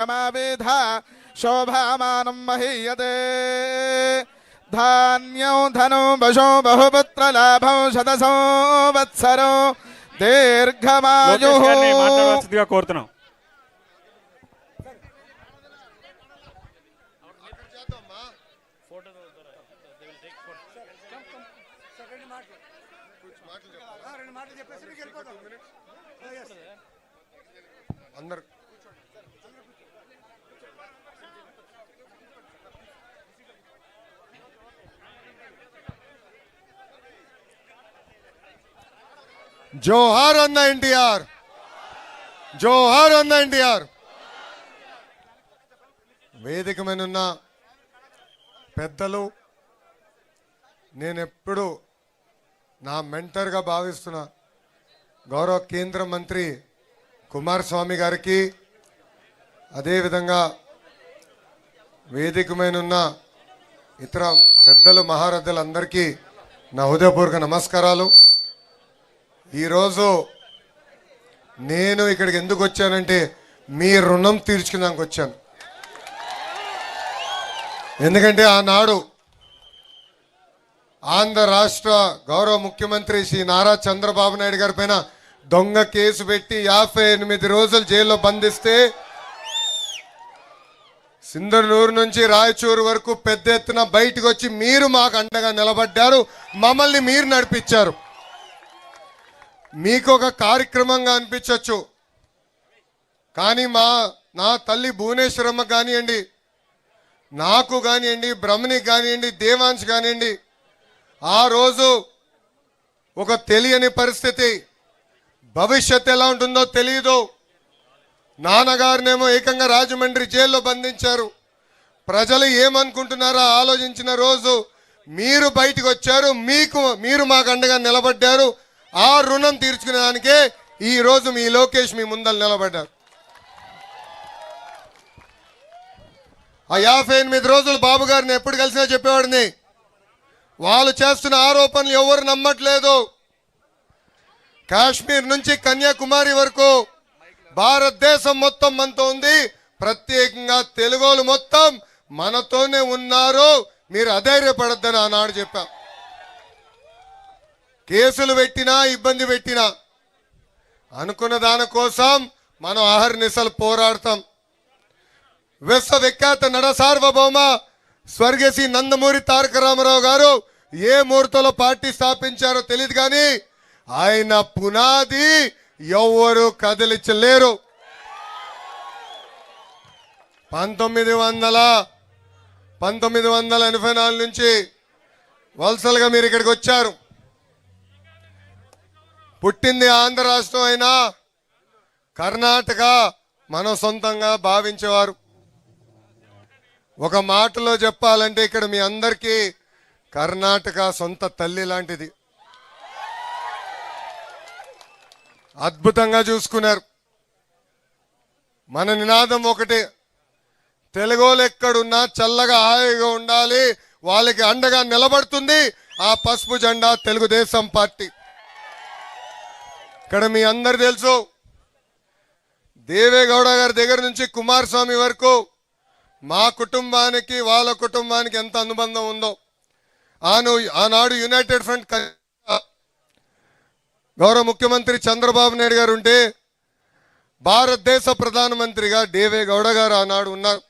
समावेधा शोभामानं महीयते धान्यं धनो वशो बहुपुत्रलाभं शतसंवत्सरो दीर्घमायुः కోరుతున్నాం. అందరు జోహార్ అన్న ఎన్టీఆర్, జోహార్ అన్న ఎన్టీఆర్. వేదిక మీద ఉన్న పెద్దలు, నేనెప్పుడు నా మెంటర్గా భావిస్తున్న గౌరవ కేంద్ర మంత్రి కుమారస్వామి గారికి, అదేవిధంగా వేదిక మీద ఉన్న ఇతర పెద్దలు మహారథులందరికీ నా హృదయపూర్వక నమస్కారాలు. ఈరోజు నేను ఇక్కడికి ఎందుకు వచ్చానంటే మీ రుణం తీర్చుకున్నానికి వచ్చాను. ఎందుకంటే ఆనాడు ఆంధ్ర రాష్ట్ర గౌరవ ముఖ్యమంత్రి శ్రీ నారా చంద్రబాబు నాయుడు గారి పైన దొంగ కేసు పెట్టి 58 రోజులు జైల్లో బంధిస్తే సింధనూరు నుంచి రాయచూరు వరకు పెద్ద ఎత్తున బయటకు వచ్చి మీరు మాకు అండగా నిలబడ్డారు, మమ్మల్ని మీరు నడిపించారు. మీకు ఒక కార్యక్రమంగా అనిపించవచ్చు, కానీ నా తల్లి భువనేశ్వరమ్మ కానివ్వండి, నాకు కానివ్వండి, బ్రహ్మణికి కానివ్వండి, దేవాంశ్ కానివ్వండి, ఆ రోజు ఒక తెలియని పరిస్థితి, భవిష్యత్ ఎలా ఉంటుందో తెలియదు. నాన్నగారినేమో ఏకంగా రాజమండ్రి జైల్లో బంధించారు. ప్రజలు ఏమనుకుంటున్నారో ఆలోచించిన రోజు మీరు బయటకు వచ్చారు, మీరు మాకు అండగా నిలబడ్డారు. ఆ రుణం తీర్చుకునే దానికే ఈ రోజు మీ లోకేష్ మీ ముందర నిలబడ్డారు. ఆ 58 రోజులు బాబు గారిని ఎప్పుడు కలిసినా చెప్పేవాడిని, వాళ్ళు చేస్తున్న ఆరోపణలు ఎవరు నమ్మట్లేదు. కాశ్మీర్ నుంచి కన్యాకుమారి వరకు భారతదేశం మొత్తం మనతో ఉంది, ప్రత్యేకంగా తెలుగోలు మొత్తం మనతోనే ఉన్నారు, మీరు అధైర్యపడద్దని ఆనాడు చెప్పాం. కేసులు పెట్టినా ఇబ్బంది పెట్టినా అనుకున్న దానికోసం మనం అహర్నిశలు పోరాడతాం. విశ్వవిఖ్యాత నడ సార్వభౌమ స్వర్గీయ శ్రీ నందమూరి తారక రామారావు గారు ఏ ముహూర్తంలో పార్టీ స్థాపించారో తెలియదు, కానీ ఆయన పునాది ఎవరు కదిలించలేరు. 1984 నుంచి వలసలుగా మీరు ఇక్కడికి వచ్చారు. పుట్టింది ఆంధ్ర రాష్ట్రం అయినా కర్ణాటక మనం సొంతంగా భావించేవారు. ఒక మాటలో చెప్పాలంటే ఇక్కడ మీ అందరికీ కర్ణాటక సొంత తల్లి లాంటిది. అద్భుతంగా చూసుకున్నారు. మన నినాదం ఒకటే, తెలుగోలు ఎక్కడున్నా చల్లగా హాయిగా ఉండాలి, వాళ్ళకి అండగా నిలబడుతుంది ఆ పసుపు జెండా తెలుగుదేశం పార్టీ. ఇక్కడ మీ అందరు తెలుసు, దేవేగౌడ గారి దగ్గర నుంచి కుమారస్వామి వరకు మా కుటుంబానికి వాళ్ళ కుటుంబానికి ఎంత అనుబంధం ఉందో. ఆనాడు యునైటెడ్ ఫ్రంట్ గౌరవ ముఖ్యమంత్రి చంద్రబాబు నాయుడు గారు ఉంటే భారతదేశ ప్రధానమంత్రిగా దేవేగౌడ గారు ఆనాడు ఉన్నారు.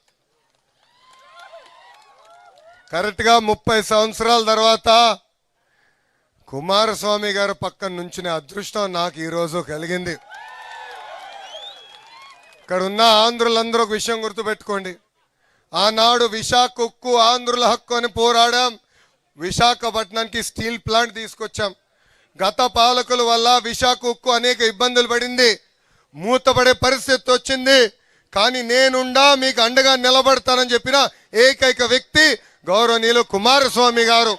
కరెక్ట్గా 30 సంవత్సరాల తర్వాత కుమారస్వామి గారు పక్కన నుంచిన అదృష్టం నాకు ఈరోజు కలిగింది. ఇక్కడ ఉన్న ఆంధ్రులందరూ ఒక విషయం గుర్తుపెట్టుకోండి, ఆనాడు విశాఖ ఉక్కు ఆంధ్రుల హక్కు అని పోరాడాం. విశాఖపట్నానికి స్టీల్ ప్లాంట్ తీసుకొచ్చాం. గత పాలకుల వల్ల విశాఖ ఉక్కు అనేక ఇబ్బందులు పడింది, మూతపడే పరిస్థితి వచ్చింది. కానీ నేనుండా మీకు అండగా నిలబడతానని చెప్పిన ఏకైక వ్యక్తి గౌరవనీయులు కుమారస్వామి గారు.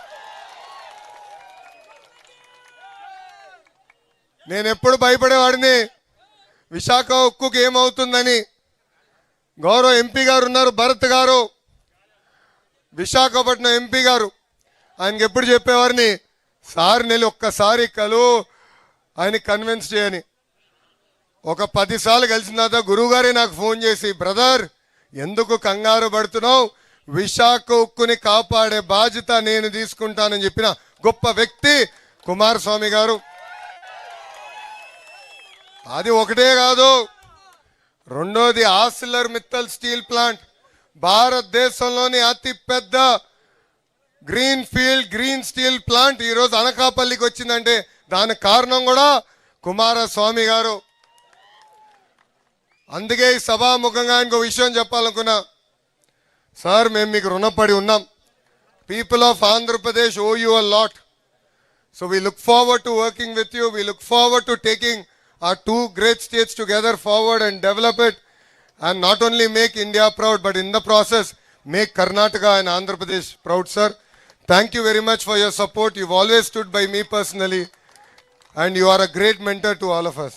నేను ఎప్పుడు భయపడేవాడిని విశాఖ ఉక్కుకి ఏమవుతుందని. గౌరవ ఎంపీ గారు ఉన్నారు, భరత్ గారు, విశాఖపట్నం ఎంపీ గారు. ఆయనకి ఎప్పుడు చెప్పేవారిని, సార్ నెల ఒక్కసారి ఆయన కన్విన్స్ చేయని. ఒక 10 సార్లు కలిసిన తర్వాత గురువుగారే నాకు ఫోన్ చేసి, బ్రదర్ ఎందుకు కంగారు పడుతున్నావు, విశాఖ ఉక్కుని కాపాడే బాధ్యత నేను తీసుకుంటానని చెప్పిన గొప్ప వ్యక్తి కుమారస్వామి గారు. అది ఒకటే కాదు, రెండోది ఆర్సిలర్ మిత్తల్ స్టీల్ ప్లాంట్ భారతదేశంలోని అతి పెద్ద green field green steel plant ఈరోజు అనకాపల్లికి వచ్చిందంటే దానికి కారణం కూడా కుమారస్వామి గారు. అందుకే ఈ సభాముఖంగా ఇంకో విషయం చెప్పాలనుకున్నా. సార్, మేము మీకు రుణపడి ఉన్నాం. People of Andhra Pradesh owe you a lot. So we look forward to working with you. We look forward to taking our two great states together forward and develop it, and not only make India proud but in the process make Karnataka and Andhra Pradesh proud. Sir, thank you very much for your support. You've always stood by me personally and you are a great mentor to all of us.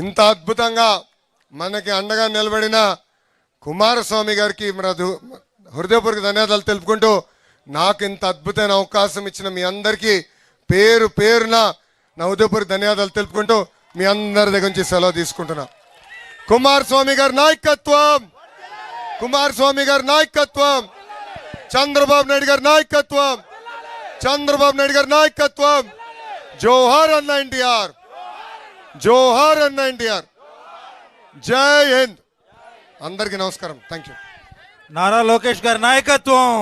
ఇంత అద్భుతంగా మనకి అండగా నిలబడిన కుమారస్వామి గారికి హృదయపూర్వక ధన్యవాదాలు తెలుపుకుంటూ, నాకు ఇంత అద్భుతమైన అవకాశం ఇచ్చిన మీ అందరికీ పేరు పేరున నా హృదయపూర్వక ధన్యవాదాలు తెలుపుకుంటూ మీ అందరి దగ్గర నుంచి సెలవు తీసుకుంటున్నా. కుమారస్వామి గారి నాయకత్వం, కుమారస్వామి గారి నాయకత్వం, చంద్రబాబు నాయుడు గారి నాయకత్వం, చంద్రబాబు నాయుడు గారి నాయకత్వం. జోహార్ అన్న ఎన్టీఆర్, జోహార్ అన్న ఎన్టీఆర్. జై హింద్. అందరికీ నమస్కారం. Thank you. నారా లోకేష్ గారి నాయకత్వం.